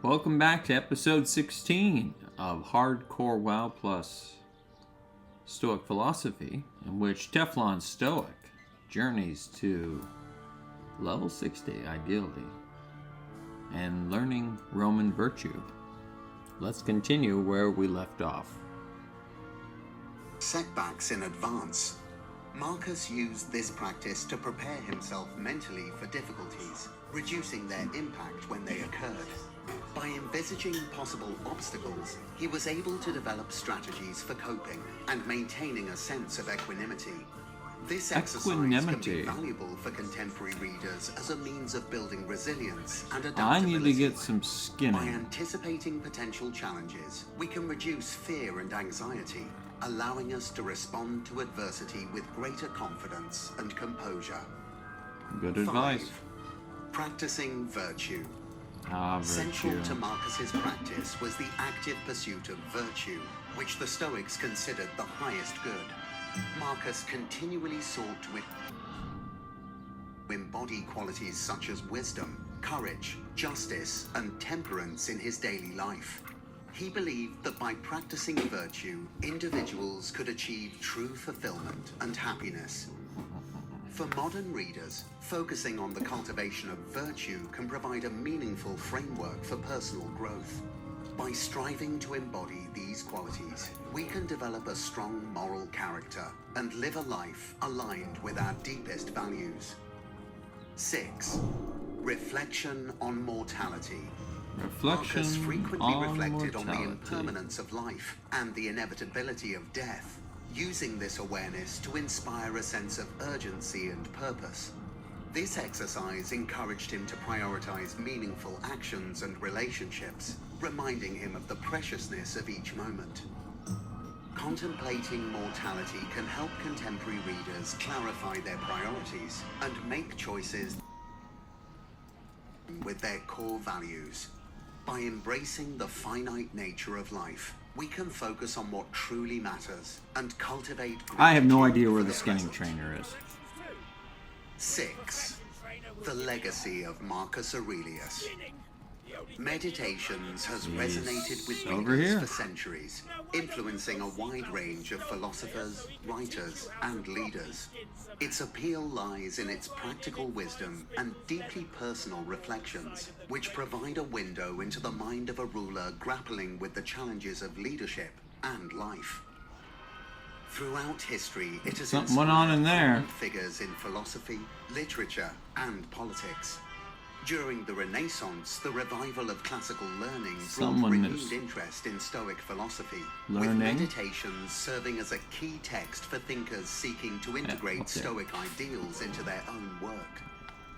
Welcome back to episode 16 of Hardcore WoW Plus Stoic Philosophy, in which TeflonStoic journeys to level 60, ideally, and learning Roman virtue. Let's continue where we left off. Setbacks in advance. Marcus used this practice to prepare himself mentally for difficulties, reducing their impact when they occurred. By envisaging possible obstacles, he was able to develop strategies for coping and maintaining a sense of equanimity. This exercise can be valuable for contemporary readers as a means of building resilience and adaptability. I need to get some skinning. By anticipating potential challenges, we can reduce fear and anxiety, allowing us to respond to adversity with greater confidence and composure. Good advice. 5. Practicing virtue. Virtue. Central to Marcus's practice was the active pursuit of virtue, which the Stoics considered the highest good. Marcus continually sought to embody qualities such as wisdom, courage, justice, and temperance in his daily life. He believed that by practicing virtue, individuals could achieve true fulfillment and happiness. For modern readers, focusing on the cultivation of virtue can provide a meaningful framework for personal growth. By striving to embody these qualities, we can develop a strong moral character and live a life aligned with our deepest values. 6. Reflection on mortality. Marcus frequently reflected on the impermanence of life and the inevitability of death, using this awareness to inspire a sense of urgency and purpose. This exercise encouraged him to prioritize meaningful actions and relationships, reminding him of the preciousness of each moment. Contemplating mortality can help contemporary readers clarify their priorities and make choices with their core values. By embracing the finite nature of life, we can focus on what truly matters and cultivate. I have no idea where the skinning trainer is. 6. The legacy of Marcus Aurelius. Meditations has resonated with readers for centuries, influencing a wide range of philosophers, writers, and leaders. Its appeal lies in its practical wisdom and deeply personal reflections, which provide a window into the mind of a ruler grappling with the challenges of leadership and life. Throughout history, it has inspired prominent figures in philosophy, literature, and politics. During the Renaissance, the revival of classical learning brought renewed interest in Stoic philosophy, with meditations serving as a key text for thinkers seeking to integrate Stoic ideals into their own work.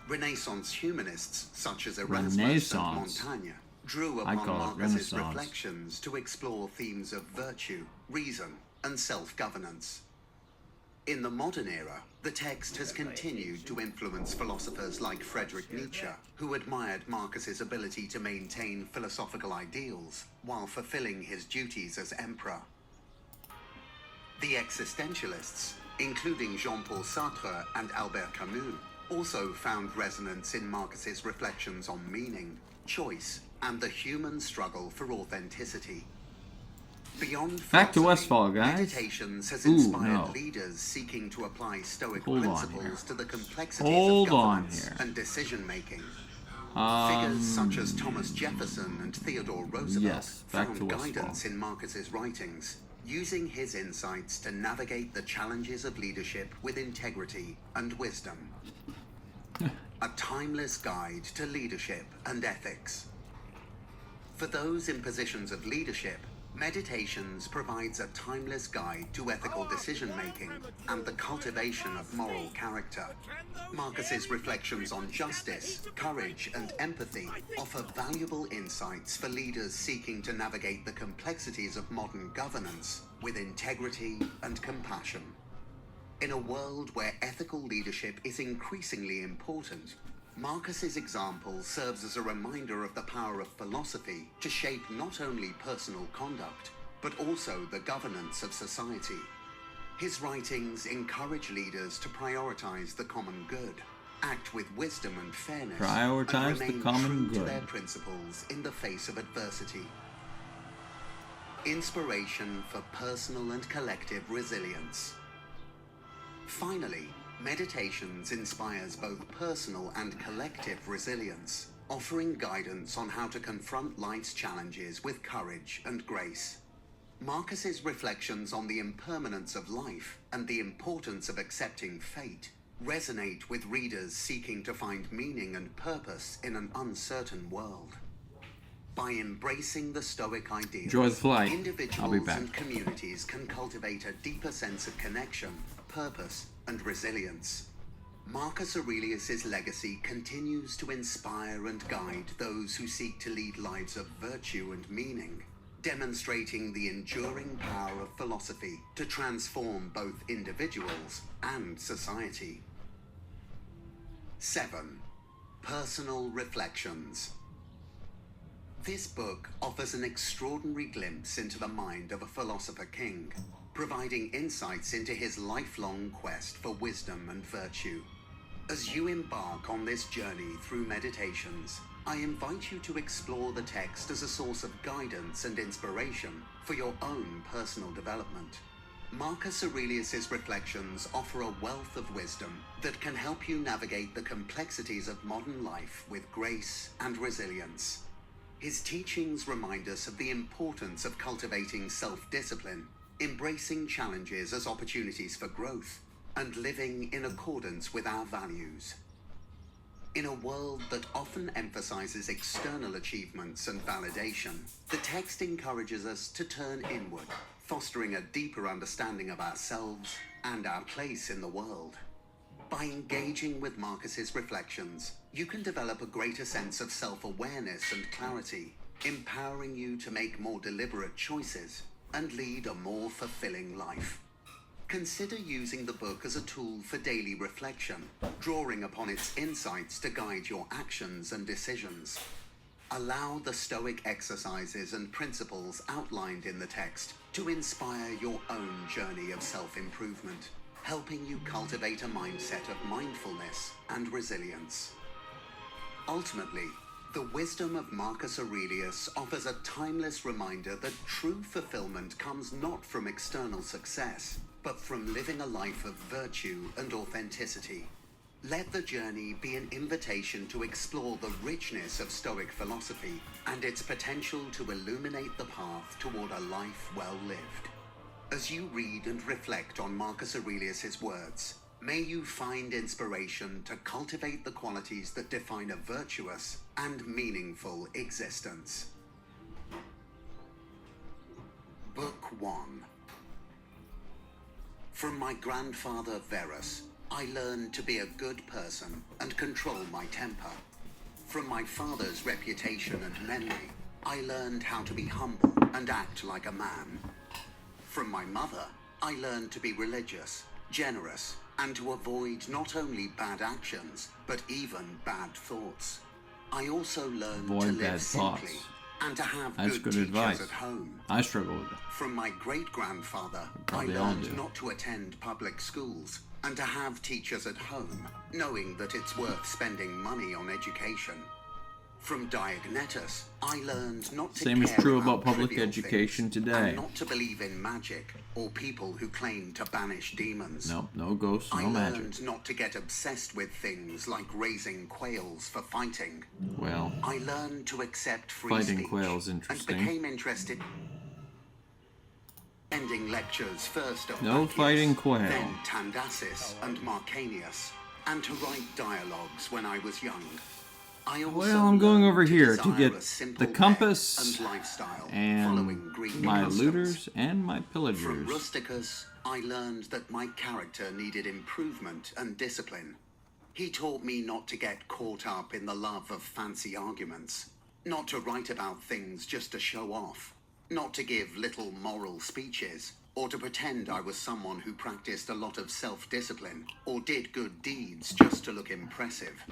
Renaissance humanists such as Erasmus and Montaigne drew upon Marcus's reflections to explore themes of virtue, reason, and self-governance. In the modern era, the text has continued to influence philosophers like Friedrich Nietzsche, who admired Marcus's ability to maintain philosophical ideals while fulfilling his duties as emperor. The existentialists, including Jean-Paul Sartre and Albert Camus, also found resonance in Marcus's reflections on meaning, choice, and the human struggle for authenticity. Beyond back to Westfall, guys. Meditations has inspired leaders seeking to apply Stoic principles to the complexities of governance and decision-making. Figures such as Thomas Jefferson and Theodore Roosevelt found guidance in Marcus's writings, using his insights to navigate the challenges of leadership with integrity and wisdom. A timeless guide to leadership and ethics. For those in positions of leadership, Meditations provides a timeless guide to ethical decision-making and the cultivation of moral character. Marcus's reflections on justice, courage, and empathy offer valuable insights for leaders seeking to navigate the complexities of modern governance with integrity and compassion. In a world where ethical leadership is increasingly important, Marcus's example serves as a reminder of the power of philosophy to shape not only personal conduct, but also the governance of society. His writings encourage leaders to prioritize the common good, act with wisdom and fairness, Prioritize and the remain common true to good. their principles in the face of adversity. Inspiration for personal and collective resilience. Finally, Meditations inspires both personal and collective resilience, offering guidance on how to confront life's challenges with courage and grace. Marcus's reflections on the impermanence of life and the importance of accepting fate resonate with readers seeking to find meaning and purpose in an uncertain world. By embracing the Stoic ideals, Enjoy the flight. I'll be individuals back. and communities can cultivate a deeper sense of connection, purpose, and resilience. Marcus Aurelius's legacy continues to inspire and guide those who seek to lead lives of virtue and meaning, demonstrating the enduring power of philosophy to transform both individuals and society. 7. Personal Reflections. This book offers an extraordinary glimpse into the mind of a philosopher king, providing insights into his lifelong quest for wisdom and virtue. As you embark on this journey through Meditations, I invite you to explore the text as a source of guidance and inspiration for your own personal development. Marcus Aurelius's reflections offer a wealth of wisdom that can help you navigate the complexities of modern life with grace and resilience. His teachings remind us of the importance of cultivating self-discipline, embracing challenges as opportunities for growth, and living in accordance with our values. In a world that often emphasizes external achievements and validation, the text encourages us to turn inward, fostering a deeper understanding of ourselves and our place in the world. By engaging with Marcus's reflections, you can develop a greater sense of self-awareness and clarity, empowering you to make more deliberate choices and lead a more fulfilling life. Consider using the book as a tool for daily reflection, drawing upon its insights to guide your actions and decisions. Allow the Stoic exercises and principles outlined in the text to inspire your own journey of self-improvement, helping you cultivate a mindset of mindfulness and resilience. Ultimately, the wisdom of Marcus Aurelius offers a timeless reminder that true fulfillment comes not from external success, but from living a life of virtue and authenticity. Let the journey be an invitation to explore the richness of Stoic philosophy and its potential to illuminate the path toward a life well lived. As you read and reflect on Marcus Aurelius's words, may you find inspiration to cultivate the qualities that define a virtuous and meaningful existence. Book 1. From my grandfather Verus, I learned to be a good person and control my temper. From my father's reputation and memory, I learned how to be humble and act like a man. From my mother, I learned to be religious, generous, and to avoid not only bad actions, but even bad thoughts. I also learned to live simply and to have good teachers advice. at home. I struggle with it. From my great-grandfather, I Probably all learned do. not to attend public schools and to have teachers at home, knowing that it's worth spending money on education. From Diognetus, I learned not to Same is care true about about public trivial education things, today. and not to believe in magic or people who claim to banish demons. Nope, no ghosts, I no magic. learned not to get obsessed with things like raising quails for fighting. Well, I learned to accept free fighting speech quails and interesting. became interested ending lectures first of No Bacchius, fighting quail. then Tandasis and Marcanius, and to write dialogues when I was young. I also Well, I'm going learned over here to desire get a simple the bed compass and lifestyle, and following Greek my customs. looters and my From pillagers. Rusticus, I learned that my character needed improvement and discipline. He taught me not to get caught up in the love of fancy arguments, not to write about things just to show off, not to give little moral speeches, or to pretend I was someone who practiced a lot of self-discipline or did good deeds just to look impressive.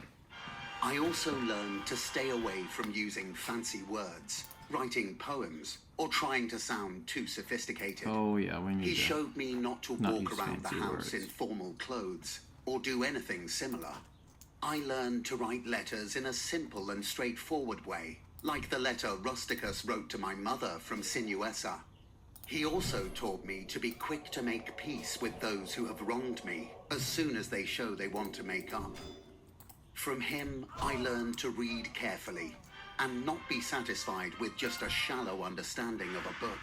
I also learned to stay away from using fancy words, writing poems, or trying to sound too sophisticated. Oh yeah, we need He to. showed me not to not walk use around the fancy house words. in formal clothes or do anything similar. I learned to write letters in a simple and straightforward way, like the letter Rusticus wrote to my mother from Sinuessa. He also taught me to be quick to make peace with those who have wronged me as soon as they show they want to make up. From him, I learned to read carefully and not be satisfied with just a shallow understanding of a book,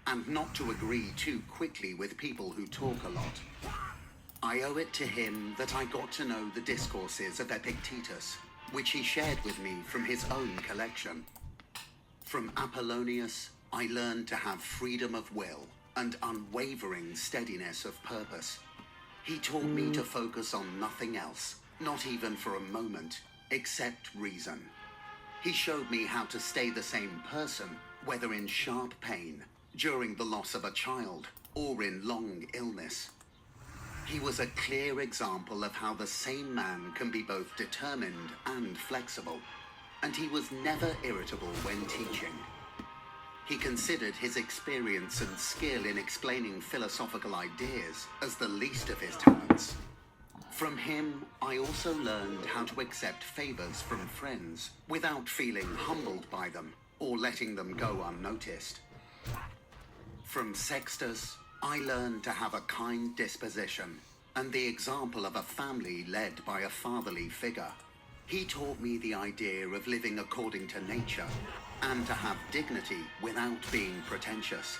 and not to agree too quickly with people who talk a lot. I owe it to him that I got to know the discourses of Epictetus, which he shared with me from his own collection. From Apollonius, I learned to have freedom of will and unwavering steadiness of purpose. He taught me to focus on nothing else, not even for a moment, except reason. He showed me how to stay the same person, whether in sharp pain, during the loss of a child, or in long illness. He was a clear example of how the same man can be both determined and flexible, and he was never irritable when teaching. He considered his experience and skill in explaining philosophical ideas as the least of his talents. From him, I also learned how to accept favors from friends without feeling humbled by them or letting them go unnoticed. From Sextus, I learned to have a kind disposition and the example of a family led by a fatherly figure. He taught me the idea of living according to nature and to have dignity without being pretentious.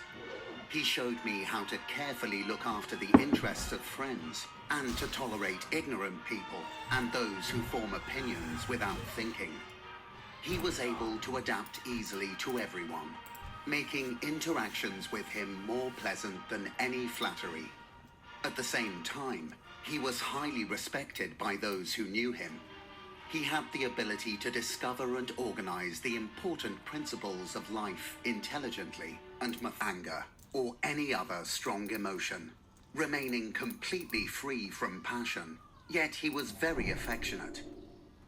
He showed me how to carefully look after the interests of friends and to tolerate ignorant people and those who form opinions without thinking. He was able to adapt easily to everyone, making interactions with him more pleasant than any flattery. At the same time, he was highly respected by those who knew him. He had the ability to discover and organize the important principles of life intelligently and with anger or any other strong emotion, remaining completely free from passion, yet he was very affectionate.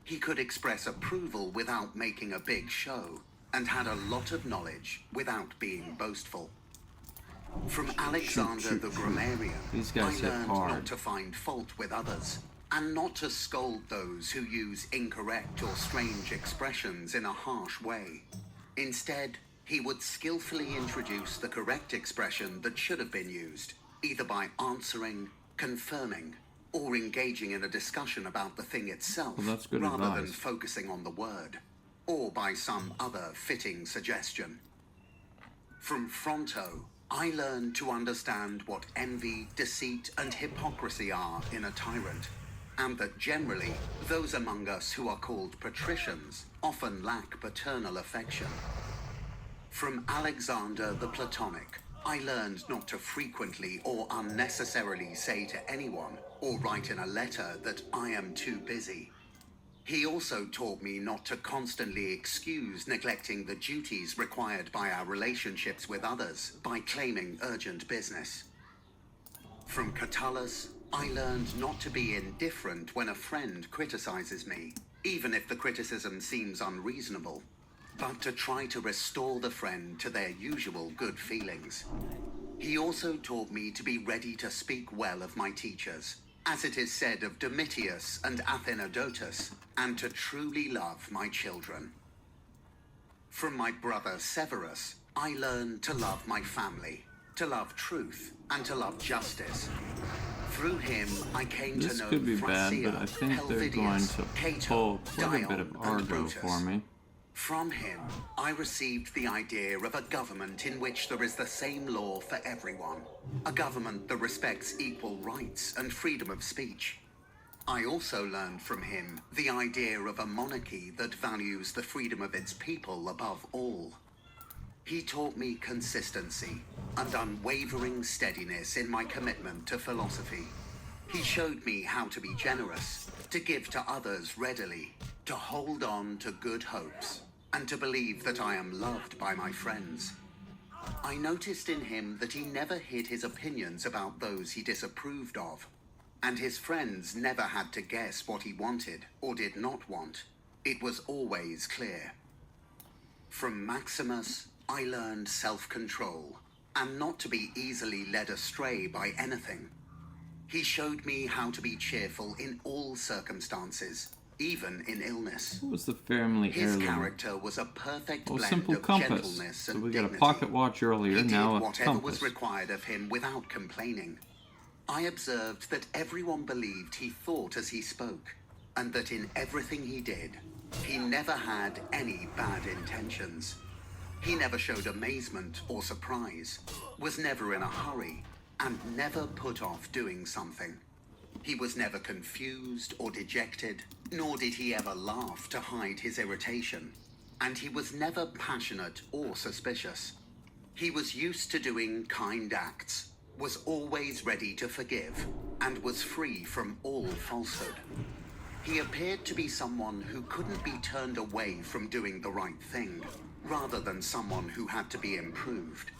He could express approval without making a big show, and had a lot of knowledge without being boastful. From Alexander the Grammarian, These guys I hit learned hard. not to find fault with others, and not to scold those who use incorrect or strange expressions in a harsh way. Instead, he would skillfully introduce the correct expression that should have been used, either by answering, confirming, or engaging in a discussion about the thing itself, Well, that's good rather than advice. focusing on the word, or by some other fitting suggestion. From Fronto, I learned to understand what envy, deceit, and hypocrisy are in a tyrant, and that generally, those among us who are called patricians often lack paternal affection. From Alexander the Platonic, I learned not to frequently or unnecessarily say to anyone or write in a letter that I am too busy. He also taught me not to constantly excuse neglecting the duties required by our relationships with others by claiming urgent business. From Catullus, I learned not to be indifferent when a friend criticizes me, even if the criticism seems unreasonable, but to try to restore the friend to their usual good feelings. He also taught me to be ready to speak well of my teachers, as it is said of Domitius and Athenodotus, and to truly love my children. From my brother Severus, I learned to love my family, to love truth, and to love justice. Through him, I came This to know could be bad, Francia, but I think they're going Helvidius, to Cato, pull quite a bit of Dion, and Argo Brutus. for me. From him, I received the idea of a government in which there is the same law for everyone, a government that respects equal rights and freedom of speech. I also learned from him the idea of a monarchy that values the freedom of its people above all. He taught me consistency and unwavering steadiness in my commitment to philosophy. He showed me how to be generous, to give to others readily, to hold on to good hopes, and to believe that I am loved by my friends. I noticed in him that he never hid his opinions about those he disapproved of, and his friends never had to guess what he wanted or did not want. It was always clear. From Maximus, I learned self-control, and not to be easily led astray by anything. He showed me how to be cheerful in all circumstances, even in illness. What was the family His heirloom? character was a perfect Oh, blend simple of compass. gentleness So and we got a dignity. pocket watch earlier, He did now a whatever compass. was required of him without complaining. I observed that everyone believed he thought as he spoke, and that in everything he did, he never had any bad intentions. He never showed amazement or surprise, was never in a hurry, and never put off doing something. He was never confused or dejected, nor did he ever laugh to hide his irritation, and he was never passionate or suspicious. He was used to doing kind acts, was always ready to forgive, and was free from all falsehood. He appeared to be someone who couldn't be turned away from doing the right thing, rather than someone who had to be improved.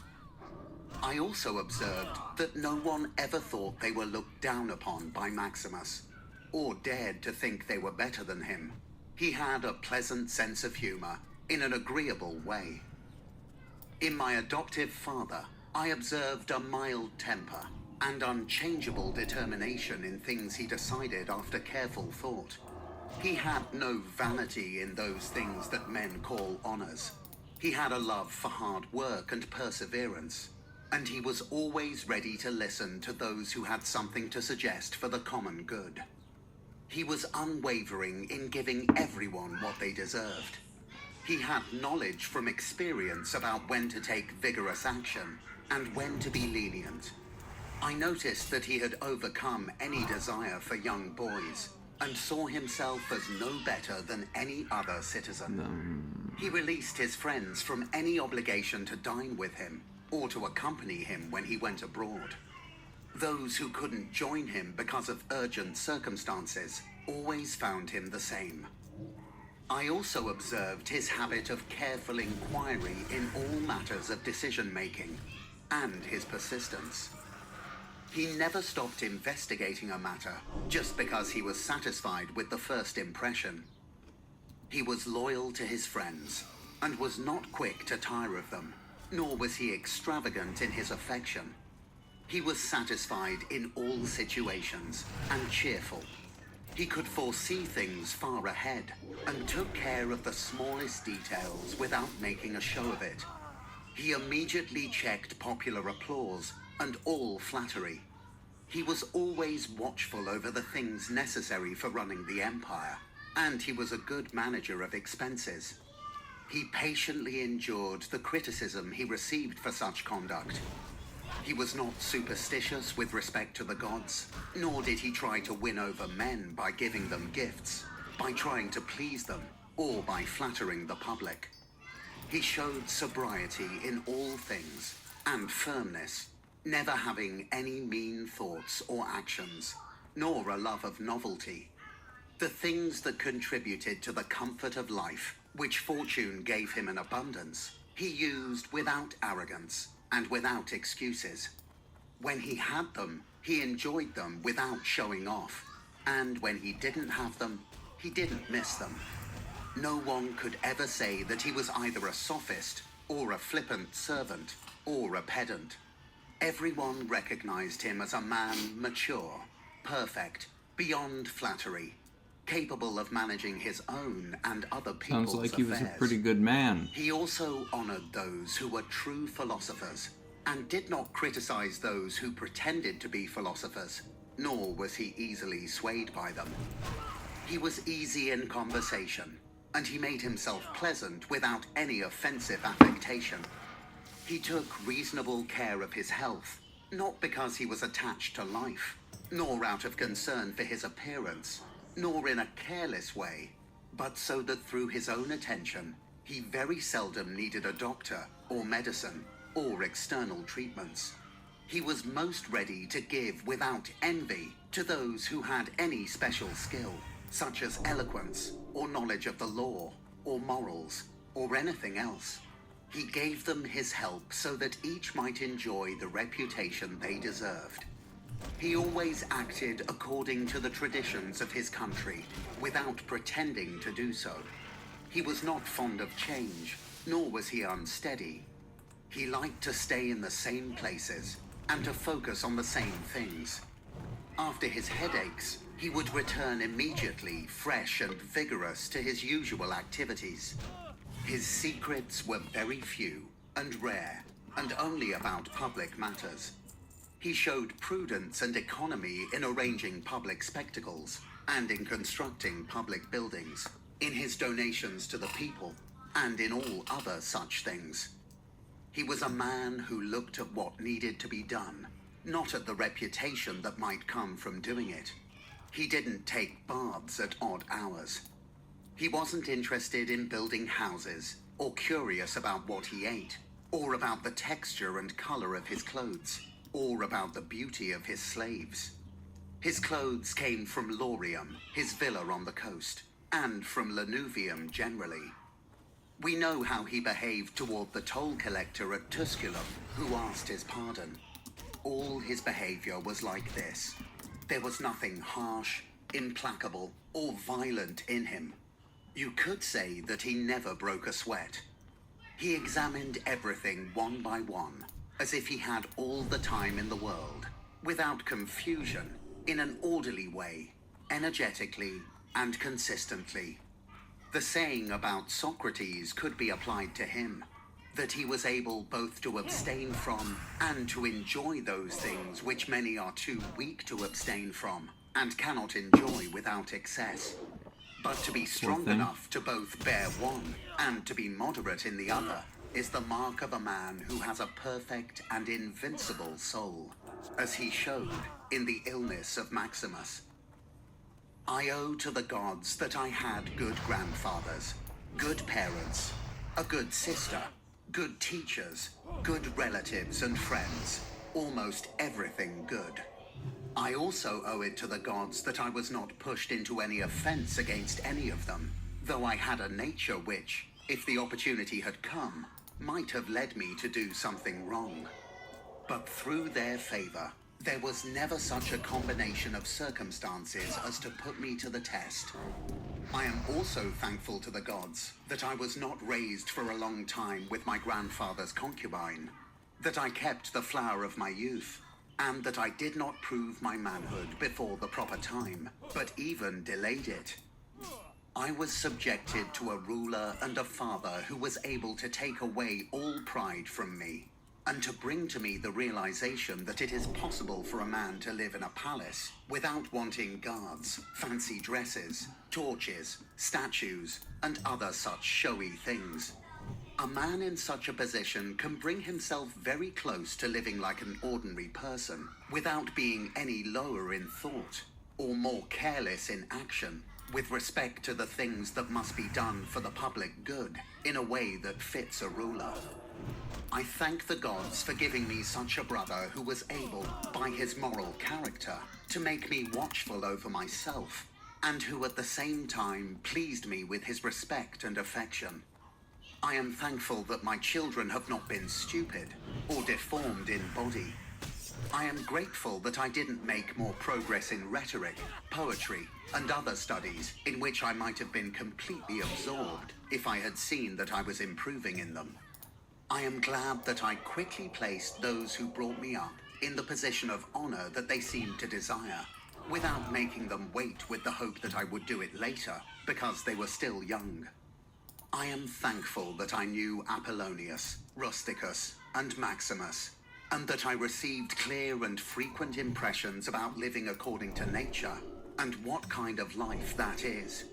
I also observed that no one ever thought they were looked down upon by Maximus, or dared to think they were better than him. He had a pleasant sense of humor in an agreeable way. In my adoptive father, I observed a mild temper and unchangeable determination in things he decided after careful thought. He had no vanity in those things that men call honors. He had a love for hard work and perseverance, and he was always ready to listen to those who had something to suggest for the common good. He was unwavering in giving everyone what they deserved. He had knowledge from experience about when to take vigorous action and when to be lenient. I noticed that he had overcome any desire for young boys and saw himself as no better than any other citizen. He released his friends from any obligation to dine with him or to accompany him when he went abroad. Those who couldn't join him because of urgent circumstances always found him the same. I also observed his habit of careful inquiry in all matters of decision-making, and his persistence. He never stopped investigating a matter just because he was satisfied with the first impression. He was loyal to his friends, and was not quick to tire of them, nor was he extravagant in his affection. He was satisfied in all situations, and cheerful. He could foresee things far ahead, and took care of the smallest details without making a show of it. He immediately checked popular applause and all flattery. He was always watchful over the things necessary for running the empire, and he was a good manager of expenses. He patiently endured the criticism he received for such conduct. He was not superstitious with respect to the gods, nor did he try to win over men by giving them gifts, by trying to please them, or by flattering the public. He showed sobriety in all things, and firmness, never having any mean thoughts or actions, nor a love of novelty. The things that contributed to the comfort of life, which fortune gave him in abundance, he used without arrogance and without excuses. When he had them, he enjoyed them without showing off, and when he didn't have them, he didn't miss them. No one could ever say that he was either a sophist, or a flippant servant, or a pedant. Everyone recognized him as a man mature, perfect, beyond flattery, capable of managing his own and other people's Sounds like he was a affairs. pretty good man. He also honored those who were true philosophers, and did not criticize those who pretended to be philosophers, nor was he easily swayed by them. He was easy in conversation, and he made himself pleasant without any offensive affectation. He took reasonable care of his health, not because he was attached to life, nor out of concern for his appearance, nor in a careless way, but so that through his own attention, he very seldom needed a doctor or medicine or external treatments. He was most ready to give without envy to those who had any special skill, such as eloquence or knowledge of the law or morals or anything else. He gave them his help so that each might enjoy the reputation they deserved. He always acted according to the traditions of his country, without pretending to do so. He was not fond of change, nor was he unsteady. He liked to stay in the same places, and to focus on the same things. After his headaches, He would return immediately, fresh and vigorous to his usual activities. His secrets were very few and rare, and only about public matters. He showed prudence and economy in arranging public spectacles and in constructing public buildings, in his donations to the people, and in all other such things. He was a man who looked at what needed to be done, not at the reputation that might come from doing it. He didn't take baths at odd hours. He wasn't interested in building houses, or curious about what he ate, or about the texture and color of his clothes, or about the beauty of his slaves. His clothes came from Laurium, his villa on the coast, and from Lanuvium generally. We know how he behaved toward the toll collector at Tusculum, who asked his pardon. All his behavior was like this. There was nothing harsh, implacable, or violent in him. You could say that he never broke a sweat. He examined everything one by one, as if he had all the time in the world, without confusion, in an orderly way, energetically and consistently. The saying about Socrates could be applied to him, that he was able both to abstain from and to enjoy those things which many are too weak to abstain from and cannot enjoy without excess. But to be strong enough to both bear one and to be moderate in the other is the mark of a man who has a perfect and invincible soul, as he showed in the illness of Maximus. I owe to the gods that I had good grandfathers, good parents, a good sister, good teachers, good relatives and friends, almost everything good. I also owe it to the gods that I was not pushed into any offense against any of them, though I had a nature which, if the opportunity had come, might have led me to do something wrong. But through their favor, there was never such a combination of circumstances as to put me to the test. I am also thankful to the gods that I was not raised for a long time with my grandfather's concubine, that I kept the flower of my youth, and that I did not prove my manhood before the proper time, but even delayed it. I was subjected to a ruler and a father who was able to take away all pride from me, and to bring to me the realization that it is possible for a man to live in a palace without wanting guards, fancy dresses, torches, statues, and other such showy things. A man in such a position can bring himself very close to living like an ordinary person without being any lower in thought or more careless in action with respect to the things that must be done for the public good in a way that fits a ruler. I thank the gods for giving me such a brother who was able, by his moral character, to make me watchful over myself, and who at the same time pleased me with his respect and affection. I am thankful that my children have not been stupid or deformed in body. I am grateful that I didn't make more progress in rhetoric, poetry, and other studies in which I might have been completely absorbed if I had seen that I was improving in them. I am glad that I quickly placed those who brought me up in the position of honor that they seemed to desire, without making them wait with the hope that I would do it later, because they were still young. I am thankful that I knew Apollonius, Rusticus, and Maximus, and that I received clear and frequent impressions about living according to nature, and what kind of life that is.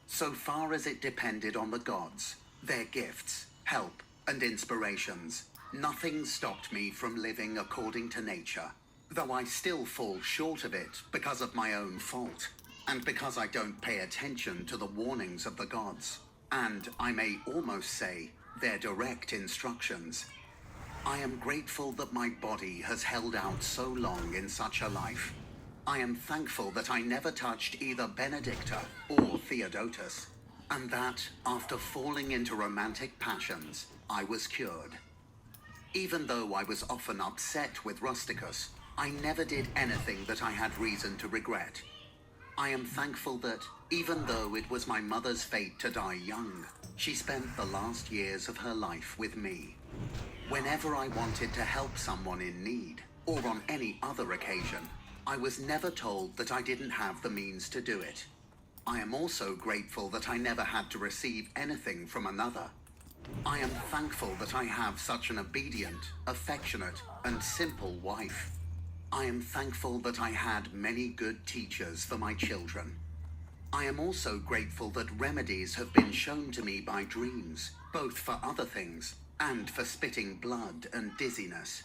So far as it depended on the gods, their gifts, help, and inspirations, nothing stopped me from living according to nature, though I still fall short of it because of my own fault, and because I don't pay attention to the warnings of the gods, and I may almost say their direct instructions. I am grateful that my body has held out so long in such a life. I am thankful that I never touched either Benedicta or Theodotus, and that, after falling into romantic passions, I was cured. Even though I was often upset with Rusticus, I never did anything that I had reason to regret. I am thankful that, even though it was my mother's fate to die young, she spent the last years of her life with me. Whenever I wanted to help someone in need, or on any other occasion, I was never told that I didn't have the means to do it. I am also grateful that I never had to receive anything from another. I am thankful that I have such an obedient, affectionate, and simple wife. I am thankful that I had many good teachers for my children. I am also grateful that remedies have been shown to me by dreams, both for other things and for spitting blood and dizziness.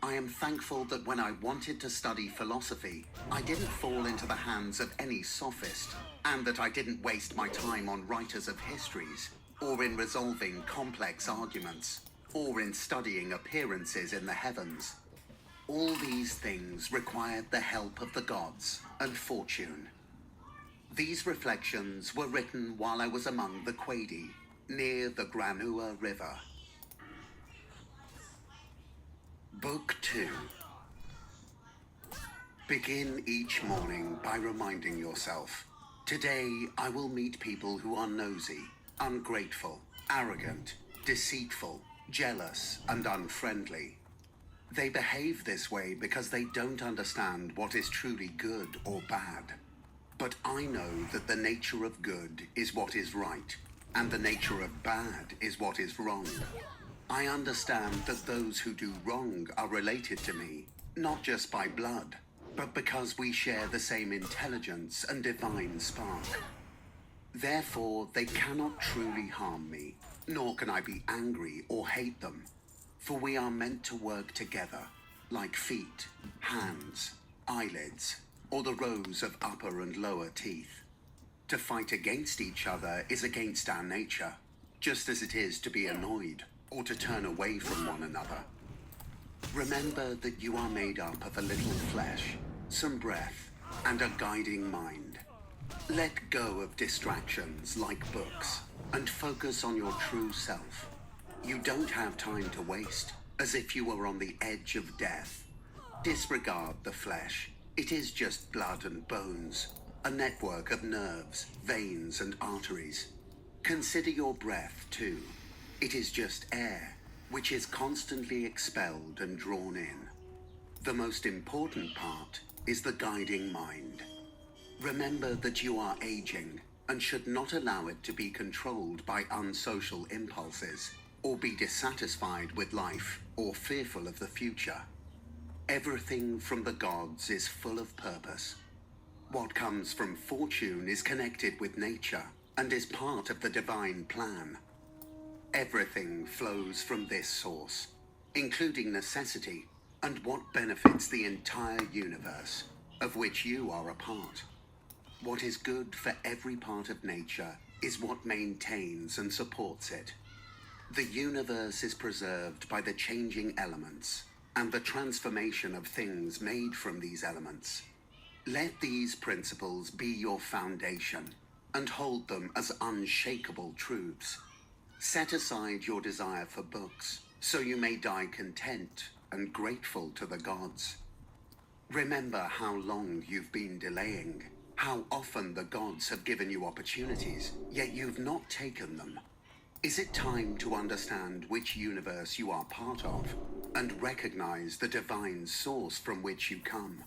I am thankful that when I wanted to study philosophy, I didn't fall into the hands of any sophist, and that I didn't waste my time on writers of histories, or in resolving complex arguments, or in studying appearances in the heavens. All these things required the help of the gods and fortune. These reflections were written while I was among the Quadi, near the Granua River. Book 2. Begin each morning by reminding yourself, today I will meet people who are nosy, ungrateful, arrogant, deceitful, jealous, and unfriendly. They behave this way because they don't understand what is truly good or bad. But I know that the nature of good is what is right, and the nature of bad is what is wrong. I understand that those who do wrong are related to me, not just by blood, but because we share the same intelligence and divine spark. Therefore, they cannot truly harm me, nor can I be angry or hate them, for we are meant to work together, like feet, hands, eyelids, or the rows of upper and lower teeth. To fight against each other is against our nature, just as it is to be annoyed or to turn away from one another. Remember that you are made up of a little flesh, some breath, and a guiding mind. Let go of distractions like books and focus on your true self. You don't have time to waste, as if you were on the edge of death. Disregard the flesh. It is just blood and bones, a network of nerves, veins, and arteries. Consider your breath, too. It is just air, which is constantly expelled and drawn in. The most important part is the guiding mind. Remember that you are aging and should not allow it to be controlled by unsocial impulses, or be dissatisfied with life or fearful of the future. Everything from the gods is full of purpose. What comes from fortune is connected with nature and is part of the divine plan. Everything flows from this source, including necessity and what benefits the entire universe, of which you are a part. What is good for every part of nature is what maintains and supports it. The universe is preserved by the changing elements and the transformation of things made from these elements. Let these principles be your foundation and hold them as unshakable truths. Set aside your desire for books, so you may die content and grateful to the gods. Remember how long you've been delaying, how often the gods have given you opportunities, yet you've not taken them. Is it time to understand which universe you are part of, and recognize the divine source from which you come?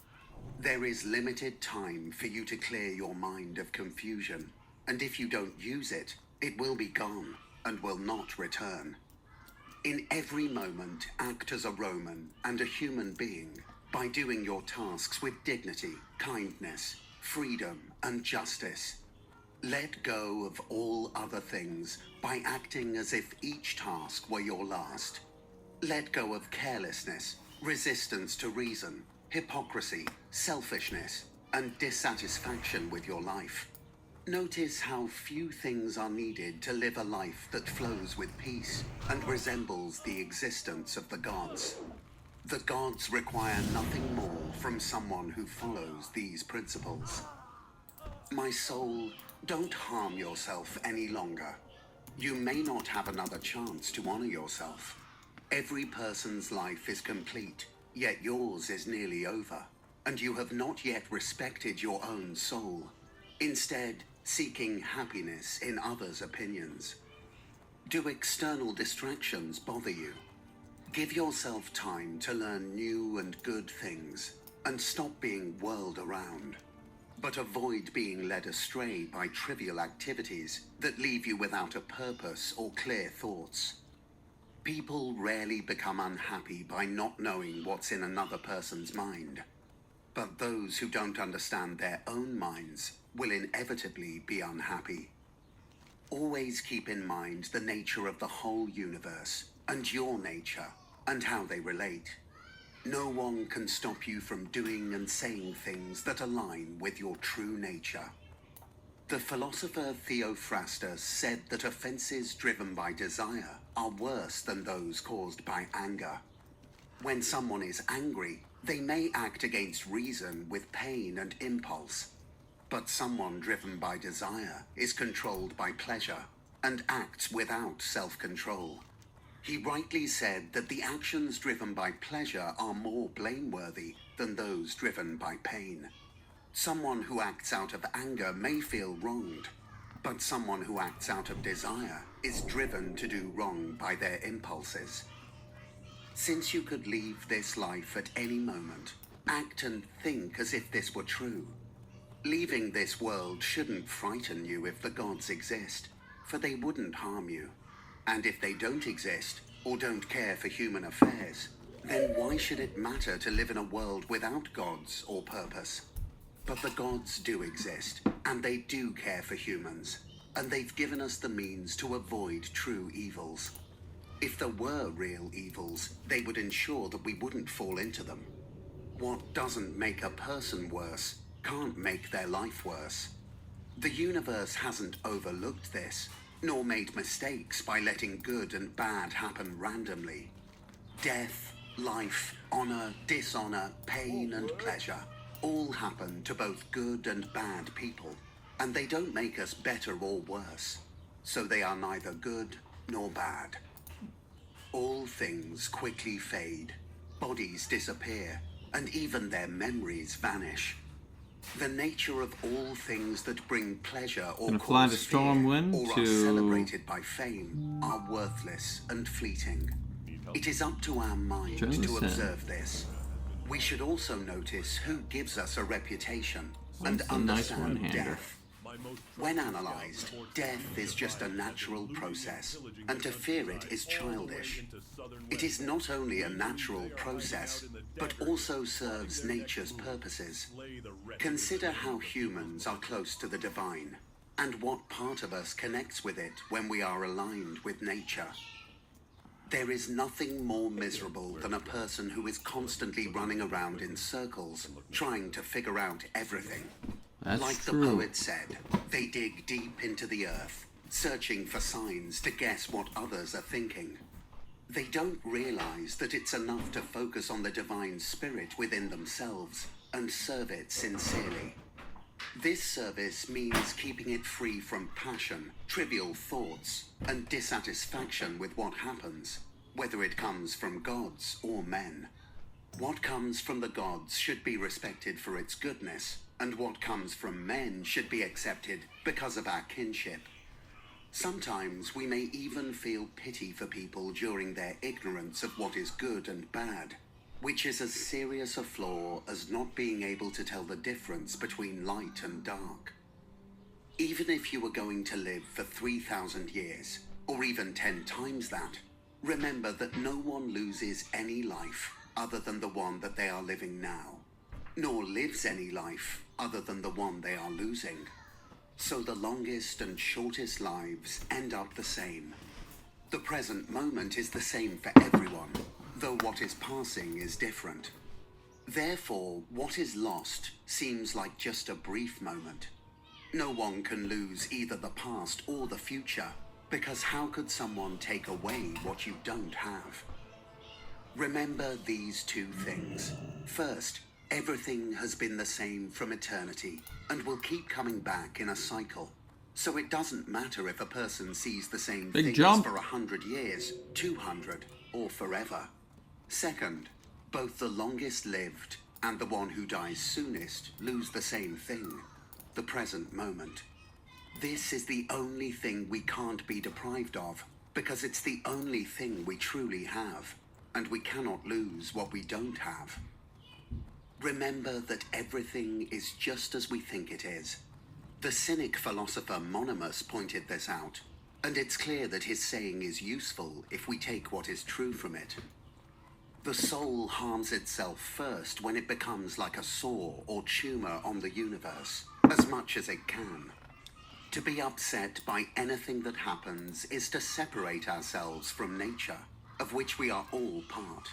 There is limited time for you to clear your mind of confusion, and if you don't use it, it will be gone and will not return. In every moment, act as a Roman and a human being by doing your tasks with dignity, kindness, freedom, and justice. Let go of all other things by acting as if each task were your last. Let go of carelessness, resistance to reason, hypocrisy, selfishness, and dissatisfaction with your life. Notice how few things are needed to live a life that flows with peace and resembles the existence of the gods. The gods require nothing more from someone who follows these principles. My soul, don't harm yourself any longer. You may not have another chance to honor yourself. Every person's life is complete, yet yours is nearly over, and you have not yet respected your own soul, instead seeking happiness in others' opinions. Do external distractions bother you? Give yourself time to learn new and good things. and stop being whirled around. But avoid being led astray by trivial activities that leave you without a purpose or clear thoughts. People rarely become unhappy by not knowing what's in another person's mind. But those who don't understand their own minds will inevitably be unhappy. Always keep in mind the nature of the whole universe and your nature and how they relate. No one can stop you from doing and saying things that align with your true nature. The philosopher Theophrastus said that offenses driven by desire are worse than those caused by anger. When someone is angry, they may act against reason with pain and impulse. But someone driven by desire is controlled by pleasure and acts without self-control. He rightly said that the actions driven by pleasure are more blameworthy than those driven by pain. Someone who acts out of anger may feel wronged, but someone who acts out of desire is driven to do wrong by their impulses. Since you could leave this life at any moment, act and think as if this were true. Leaving this world shouldn't frighten you if the gods exist, for they wouldn't harm you. And if they don't exist, or don't care for human affairs, then why should it matter to live in a world without gods or purpose? But the gods do exist, and they do care for humans, and they've given us the means to avoid true evils. If there were real evils, they would ensure that we wouldn't fall into them. What doesn't make a person worse can't make their life worse. The universe hasn't overlooked this, nor made mistakes by letting good and bad happen randomly. Death, life, honor, dishonor, pain, and pleasure all happen to both good and bad people, and they don't make us better or worse, so they are neither good nor bad. All things quickly fade, bodies disappear, and even their memories vanish. The nature of all things that bring pleasure or cause fear or are celebrated by fame are worthless and fleeting. It is up to our mind to observe this. We should also notice who gives us a reputation and understand death. When analyzed, death is just a natural process, and to fear it is childish. It is not only a natural process, but also serves nature's purposes. Consider how humans are close to the divine, and what part of us connects with it when we are aligned with nature. There is nothing more miserable than a person who is constantly running around in circles, trying to figure out everything. Like the poet said, they dig deep into the earth, searching for signs to guess what others are thinking. They don't realize that it's enough to focus on the divine spirit within themselves and serve it sincerely. This service means keeping it free from passion, trivial thoughts, and dissatisfaction with what happens, whether it comes from gods or men. What comes from the gods should be respected for its goodness, and what comes from men should be accepted because of our kinship. Sometimes we may even feel pity for people during their ignorance of what is good and bad, which is as serious a flaw as not being able to tell the difference between light and dark. Even if you were going to live for 3,000 years, or even 10 times that, remember that no one loses any life other than the one that they are living now, nor lives any life other than the one they are losing. So the longest and shortest lives end up the same. The present moment is the same for everyone, though what is passing is different. Therefore, what is lost seems like just a brief moment. No one can lose either the past or the future, because how could someone take away what you don't have? Remember these two things. First, everything has been the same from eternity and will keep coming back in a cycle. So it doesn't matter if a person sees the same things for 100 years, 200, or forever. Second, both the longest lived and the one who dies soonest lose the same thing, the present moment. This is the only thing we can't be deprived of, because it's the only thing we truly have, and we cannot lose what we don't have. Remember that everything is just as we think it is. The cynic philosopher Monimus pointed this out, and it's clear that his saying is useful if we take what is true from it. The soul harms itself first when it becomes like a sore or tumor on the universe, as much as it can. To be upset by anything that happens is to separate ourselves from nature, of which we are all part.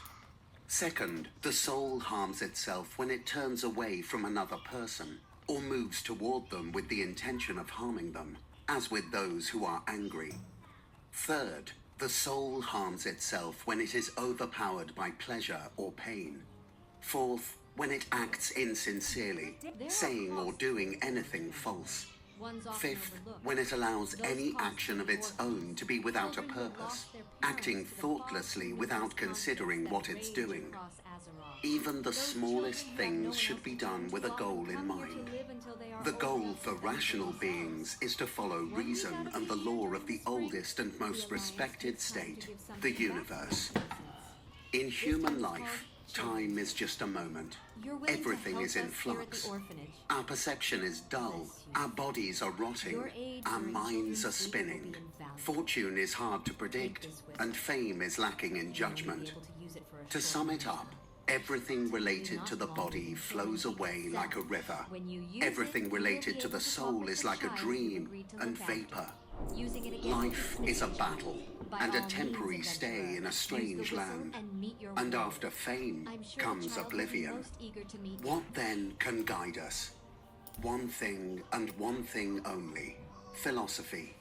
Second, the soul harms itself when it turns away from another person, or moves toward them with the intention of harming them, as with those who are angry. Third, the soul harms itself when it is overpowered by pleasure or pain. Fourth, when it acts insincerely, saying or doing anything false. Fifth, when it allows any action of its own to be without a purpose, acting thoughtlessly without considering what it's doing. Even the smallest things should be done with a goal in mind. The goal for rational beings is to follow reason and the law of the oldest and most respected state, the universe. In human life, time is just a moment. Everything is in flux. Our perception is dull. Our bodies are rotting. Our minds are spinning. Fortune is hard to predict, and fame is lacking in judgment. To sum it up, everything related to the body flows away like a river. Everything related to the soul is like a dream and vapor. Life is a battle and a temporary stay in a strange land. And after fame comes oblivion. What then can guide us? One thing and one thing only: philosophy.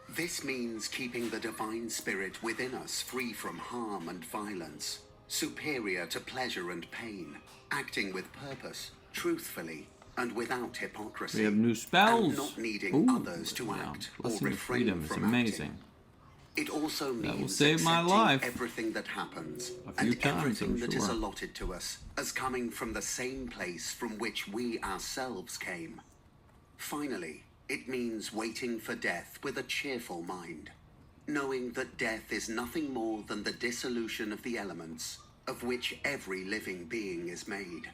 This means keeping the divine spirit within us free from harm and violence, superior to pleasure and pain, acting with purpose, truthfully, and without hypocrisy. We have new spells. And not needing others to act or Blessing of refrain freedom is from amazing. acting. It also means will save my accepting life everything that happens a few and times, everything I'm that is sure. allotted to us as coming from the same place from which we ourselves came. Finally, it means waiting for death with a cheerful mind, knowing that death is nothing more than the dissolution of the elements of which every living being is made.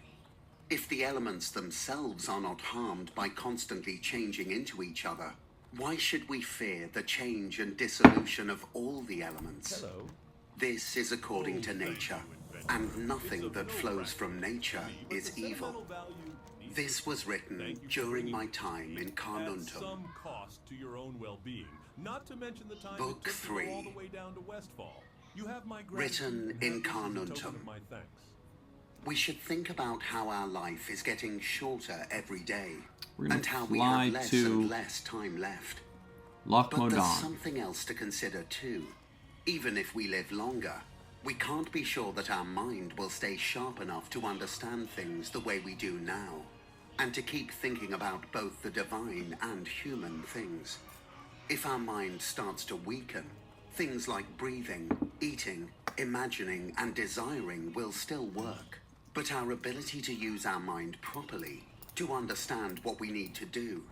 If the elements themselves are not harmed by constantly changing into each other, why should we fear the change and dissolution of all the elements? This is according to nature, and nothing that flows from nature is evil. This was written during my time in Carnuntum. Book 3. Written in Carnuntum. We should think about how our life is getting shorter every day, and how we have less and less time left. Loch But there's Modan. something else to consider too. Even if we live longer, we can't be sure that our mind will stay sharp enough to understand things the way we do now, and to keep thinking about both the divine and human things. If our mind starts to weaken, things like breathing, eating, imagining, and desiring will still work. But our ability to use our mind properly, to understand what we need to do,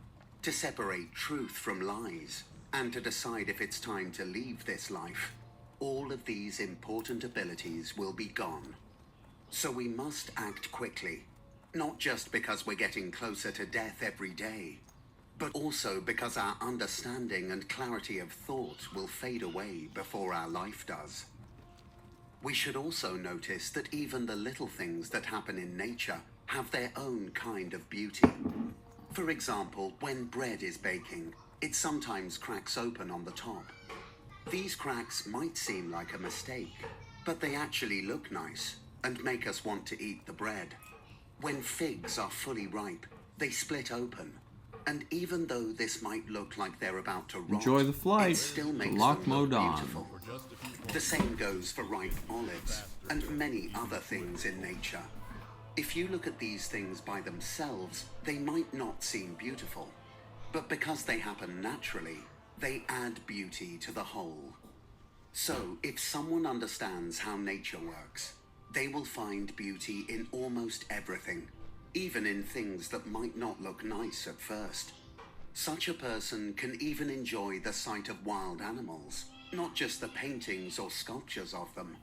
to separate truth from lies, and to decide if it's time to leave this life, all of these important abilities will be gone. So we must act quickly, not just because we're getting closer to death every day, but also because our understanding and clarity of thought will fade away before our life does. We should also notice that even the little things that happen in nature have their own kind of beauty. For example, when bread is baking, it sometimes cracks open on the top. These cracks might seem like a mistake, but they actually look nice and make us want to eat the bread. When figs are fully ripe, they split open, and even though this might look like they're about to rot, Enjoy the flight it still to makes Loch them look Modan. beautiful. The same goes for ripe olives and many other things in nature. If you look at these things by themselves, they might not seem beautiful, but because they happen naturally, they add beauty to the whole. So, if someone understands how nature works, they will find beauty in almost everything, even in things that might not look nice at first. Such a person can even enjoy the sight of wild animals, not just the paintings or sculptures of them.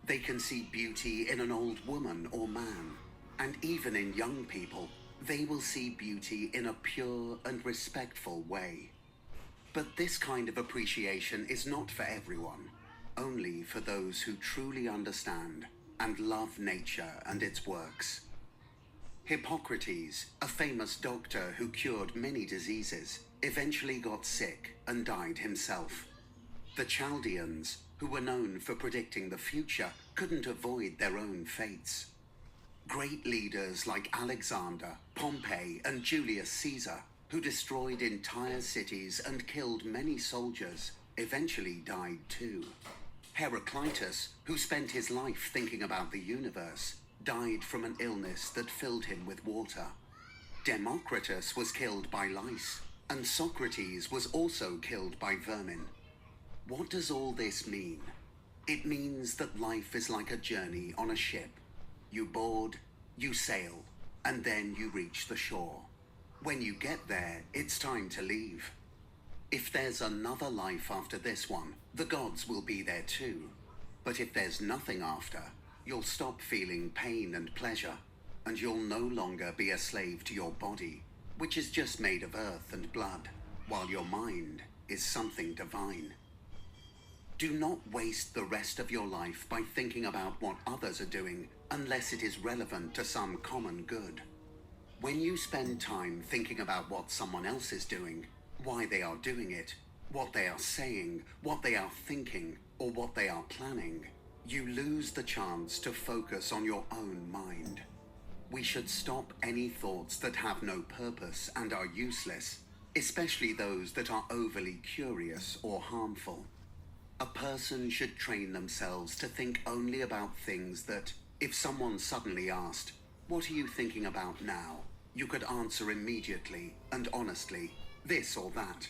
They can see beauty in an old woman or man, And even in young people, they will see beauty in a pure and respectful way. But this kind of appreciation is not for everyone, only for those who truly understand and love nature and its works. Hippocrates, a famous doctor who cured many diseases, eventually got sick and died himself. The Chaldeans, who were known for predicting the future, couldn't avoid their own fates. Great leaders like Alexander, Pompey, and Julius Caesar, who destroyed entire cities and killed many soldiers, eventually died too. Heraclitus, who spent his life thinking about the universe, died from an illness that filled him with water. Democritus was killed by lice, and Socrates was also killed by vermin. What does all this mean? It means that life is like a journey on a ship. You board, you sail, and then you reach the shore. When you get there, it's time to leave. If there's another life after this one, the gods will be there too. But if there's nothing after, you'll stop feeling pain and pleasure, and you'll no longer be a slave to your body, which is just made of earth and blood, while your mind is something divine. Do not waste the rest of your life by thinking about what others are doing unless it is relevant to some common good. When you spend time thinking about what someone else is doing, why they are doing it, what they are saying, what they are thinking, or what they are planning, you lose the chance to focus on your own mind. We should stop any thoughts that have no purpose and are useless, especially those that are overly curious or harmful. A person should train themselves to think only about things that, if someone suddenly asked, "What are you thinking about now?" you could answer immediately and honestly, this or that.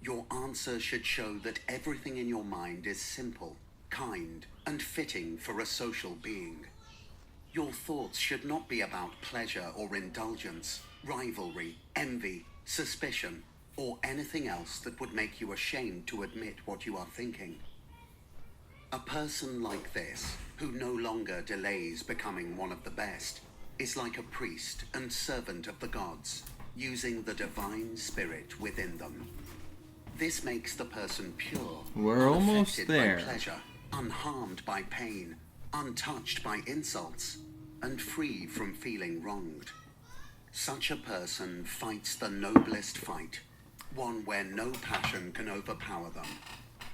Your answer should show that everything in your mind is simple, kind, and fitting for a social being. Your thoughts should not be about pleasure or indulgence, rivalry, envy, suspicion, or anything else that would make you ashamed to admit what you are thinking. A person like this, who no longer delays becoming one of the best, is like a priest and servant of the gods, using the divine spirit within them. This makes the person pure, We're almost unaffected there. by pleasure, unharmed by pain, untouched by insults, and free from feeling wronged. Such a person fights the noblest fight, one where no passion can overpower them.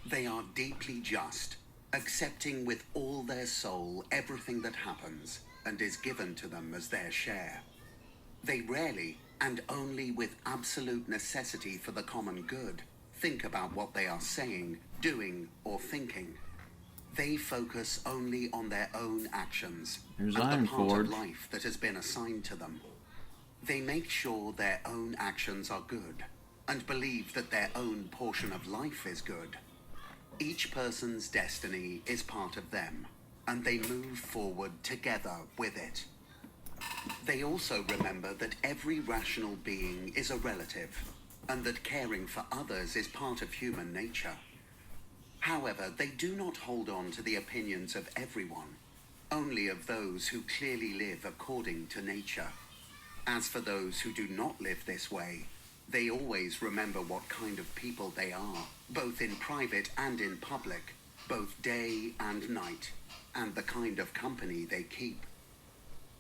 They are deeply just, accepting with all their soul everything that happens and is given to them as their share. They rarely, and only with absolute necessity for the common good, think about what they are saying, doing, or thinking. They focus only on their own actions Here's and Iron the part Forge. of life that has been assigned to them. They make sure their own actions are good and believe that their own portion of life is good. Each person's destiny is part of them, and they move forward together with it. They also remember that every rational being is a relative, and that caring for others is part of human nature. However, they do not hold on to the opinions of everyone, only of those who clearly live according to nature. As for those who do not live this way, they always remember what kind of people they are, both in private and in public, both day and night, and the kind of company they keep.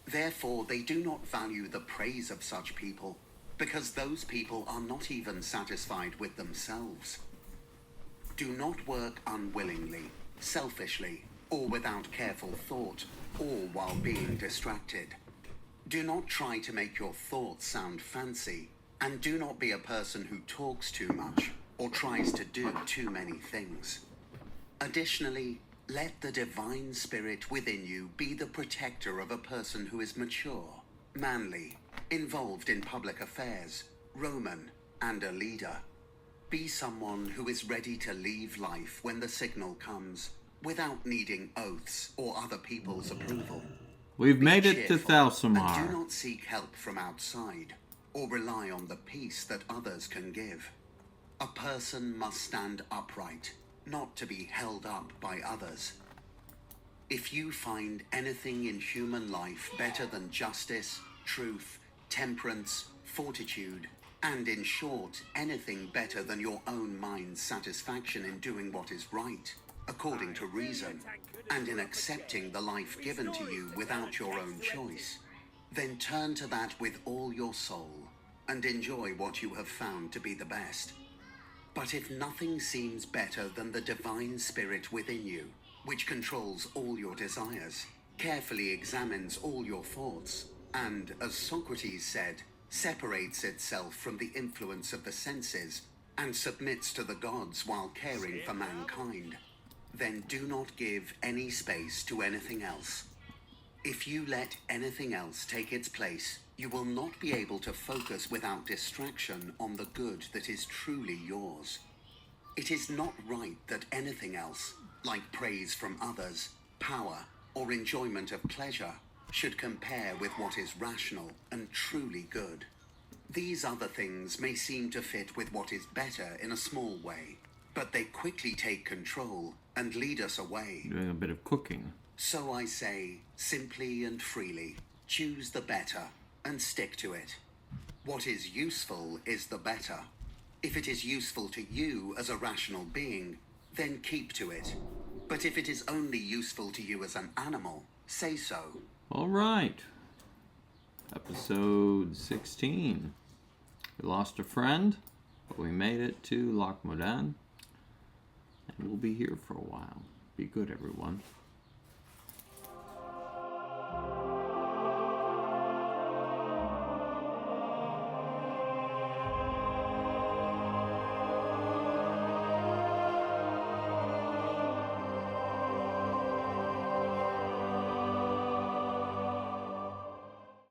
Therefore, they do not value the praise of such people, because those people are not even satisfied with themselves. Do not work unwillingly, selfishly, or without careful thought, or while being distracted. Do not try to make your thoughts sound fancy, and do not be a person who talks too much or tries to do too many things. Additionally, let the divine spirit within you be the protector of a person who is mature, manly, involved in public affairs, Roman, and a leader. Be someone who is ready to leave life when the signal comes, without needing oaths or other people's approval. We've Be made it to cheerful, and do Thalsamar. not seek help from outside, or rely on the peace that others can give. A person must stand upright, not to be held up by others. If you find anything in human life better than justice, truth, temperance, fortitude, and in short, anything better than your own mind's satisfaction in doing what is right, according to reason, and in accepting the life given to you without your own choice, then turn to that with all your soul, and enjoy what you have found to be the best. But if nothing seems better than the divine spirit within you, which controls all your desires, carefully examines all your thoughts, and, as Socrates said, separates itself from the influence of the senses, and submits to the gods while caring for mankind, then do not give any space to anything else. If you let anything else take its place, you will not be able to focus without distraction on the good that is truly yours. It is not right that anything else, like praise from others, power, or enjoyment of pleasure, should compare with what is rational and truly good. These other things may seem to fit with what is better in a small way, but they quickly take control and lead us away. Doing a bit of cooking. So I say, simply and freely, choose the better and stick to it. What is useful is the better. If it is useful to you as a rational being, then keep to it. But if it is only useful to you as an animal, say so. All right. Episode 16. We lost a friend, but we made it to Loch Modan. And we'll be here for a while. Be good, everyone.